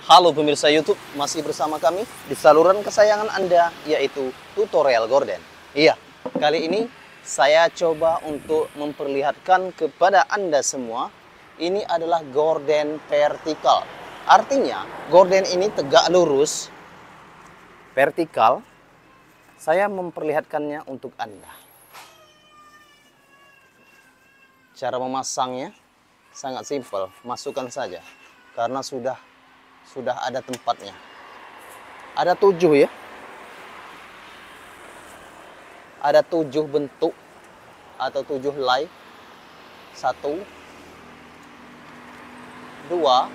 Halo pemirsa YouTube, masih bersama kami di saluran kesayangan Anda, yaitu Tutorial Gorden. Iya, kali ini saya coba untuk memperlihatkan kepada Anda semua, ini adalah gorden vertikal. Artinya, gorden ini tegak lurus, vertikal. Saya memperlihatkannya untuk Anda. Cara memasangnya sangat simpel, masukkan saja, karena sudah ada tempatnya. Ada 7 ya. Ada 7 bentuk atau 7 helai. 1 2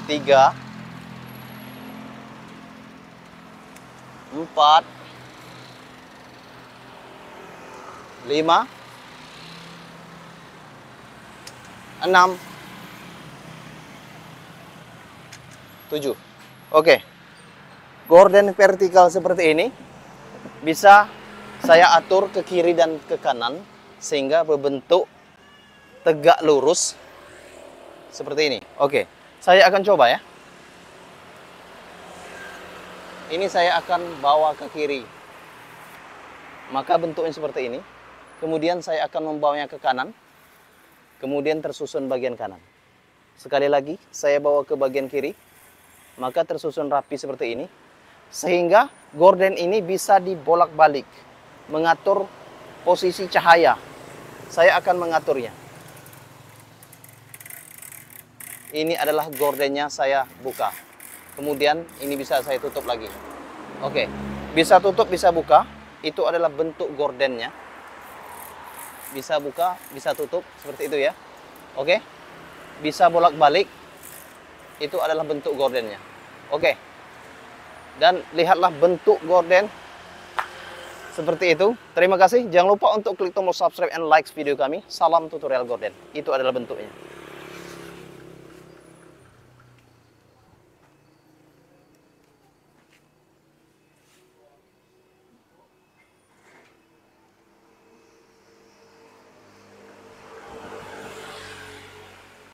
3 4 5 6 7. Oke. Gorden vertikal seperti ini bisa saya atur ke kiri dan ke kanan sehingga berbentuk tegak lurus seperti ini. Oke. Saya akan coba ya. Ini saya akan bawa ke kiri. Maka bentuknya seperti ini. Kemudian saya akan membawanya ke kanan. Kemudian tersusun bagian kanan. Sekali lagi, saya bawa ke bagian kiri. Maka tersusun rapi seperti ini. Sehingga gorden ini bisa dibolak-balik. Mengatur posisi cahaya. Saya akan mengaturnya. Ini adalah gordennya, saya buka. Kemudian ini bisa saya tutup lagi. Oke, bisa tutup, bisa buka. Itu adalah bentuk gordennya. Bisa buka, bisa tutup, seperti itu ya. Oke. Bisa bolak-balik. Itu adalah bentuk gordennya. Oke. Dan lihatlah bentuk gorden seperti itu. Terima kasih. Jangan lupa untuk klik tombol subscribe and like video kami. Salam tutorial gorden. Itu adalah bentuknya.